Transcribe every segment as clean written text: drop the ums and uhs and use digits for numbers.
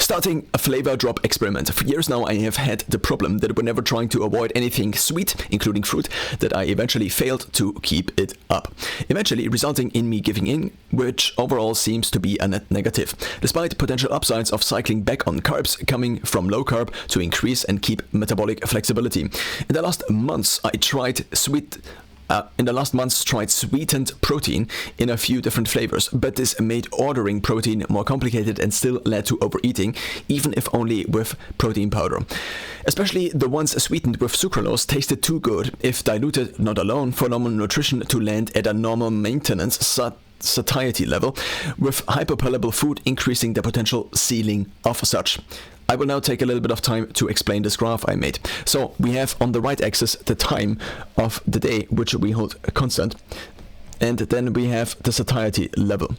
Starting a flavor drop experiment. For years now I have had the problem that whenever trying to avoid anything sweet, including fruit, that I eventually failed to keep it up. Eventually resulting in me giving in, which overall seems to be a net negative. Despite potential upsides of cycling back on carbs, coming from low carb to increase and keep metabolic flexibility. In the last months tried sweetened protein in a few different flavors, but this made ordering protein more complicated and still led to overeating, even if only with protein powder. Especially the ones sweetened with sucralose tasted too good, if diluted not alone for normal nutrition to land at a normal maintenance satiety level, with hyperpalatable food increasing the potential ceiling of such. I will now take a little bit of time to explain this graph I made. So we have on the right axis the time of the day, which we hold constant, and then we have the satiety level.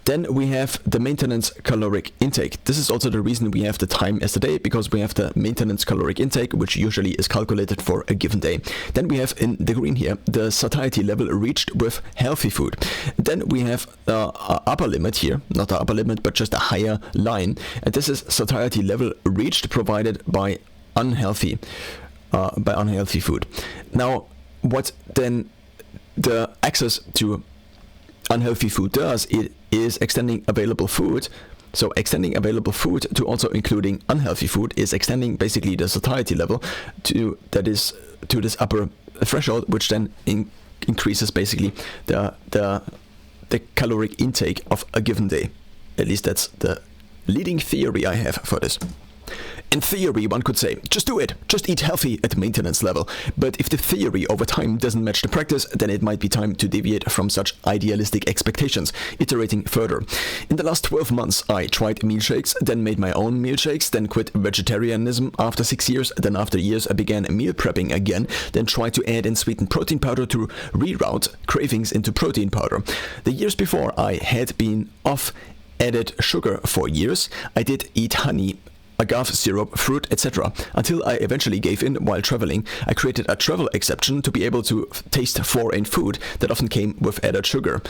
Then we have the maintenance caloric intake. This is also the reason we have the time as the day, because we have the maintenance caloric intake, which usually is calculated for a given day. Then we have in the green here the satiety level reached with healthy food. Then we have the upper limit here, not the upper limit, but just a higher line. And this is satiety level reached provided by unhealthy food. Now, what then the access to unhealthy food does, it is extending available food. So extending available food to also including unhealthy food is extending basically the satiety level to this upper threshold, which then increases basically the caloric intake of a given day. At least that's the leading theory I have for this. In theory, one could say, just do it, just eat healthy at maintenance level. But if the theory over time doesn't match the practice, then it might be time to deviate from such idealistic expectations, iterating further. In the last 12 months, I tried meal shakes, then made my own meal shakes, then quit vegetarianism after 6 years, then after years I began meal prepping again, then tried to add in sweetened protein powder to reroute cravings into protein powder. The years before, I had been off added sugar for years. I did eat honey, agave syrup, fruit, etc. until I eventually gave in while traveling. I created a travel exception to be able to taste foreign food that often came with added sugar.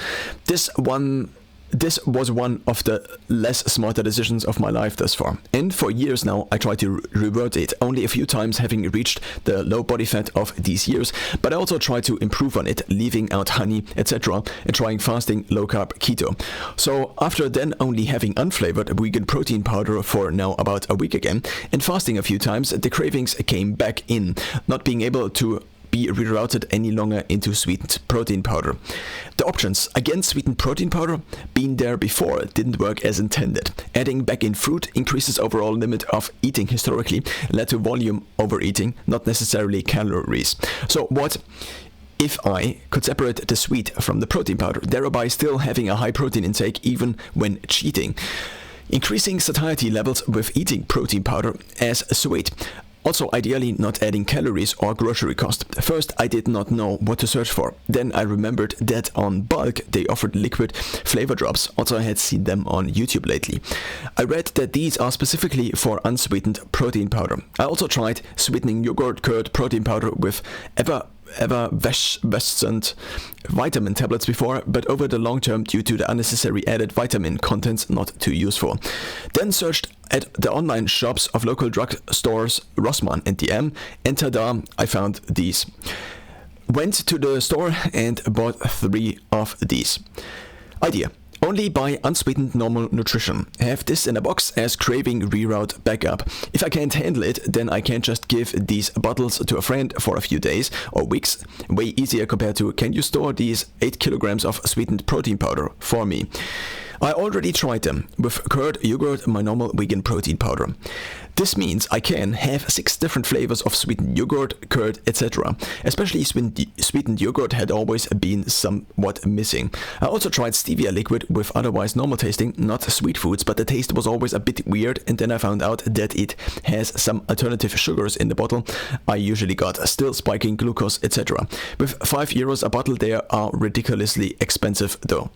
This was one of the less smarter decisions of my life thus far. And for years now, I tried to revert it, only a few times having reached the low body fat of these years, but I also tried to improve on it, leaving out honey, etc., and trying fasting, low carb, keto. So after then only having unflavored vegan protein powder for now about a week again, and fasting a few times, the cravings came back in, not being able to be rerouted any longer into sweetened protein powder. The options against sweetened protein powder, been there before, didn't work as intended. Adding back in fruit increases overall limit of eating historically, led to volume overeating, not necessarily calories. So what if I could separate the sweet from the protein powder, thereby still having a high protein intake even when cheating? Increasing satiety levels with eating protein powder as sweet. Also, ideally not adding calories or grocery cost. First, I did not know what to search for. Then I remembered that on Bulk they offered liquid flavor drops. Also, I had seen them on YouTube lately. I read that these are specifically for unsweetened protein powder. I also tried sweetening yogurt curd protein powder with effervescent vitamin tablets before, but over the long term, due to the unnecessary added vitamin contents, not too useful. Then searched at the online shops of local drug stores Rossmann and DM, and tada, I found these. Went to the store and bought 3 of these. Idea: only buy unsweetened normal nutrition. Have this in a box as craving reroute backup. If I can't handle it, then I can just give these bottles to a friend for a few days or weeks. Way easier compared to, can you store these 8 kilograms of sweetened protein powder for me? I already tried them with curd, yogurt, my normal vegan protein powder. This means I can have 6 different flavors of sweetened yogurt, curd, etc. Especially sweetened yogurt had always been somewhat missing. I also tried stevia liquid with otherwise normal tasting, not sweet foods, but the taste was always a bit weird, and then I found out that it has some alternative sugars in the bottle I usually got, still spiking glucose, etc. With €5 a bottle, they are ridiculously expensive though.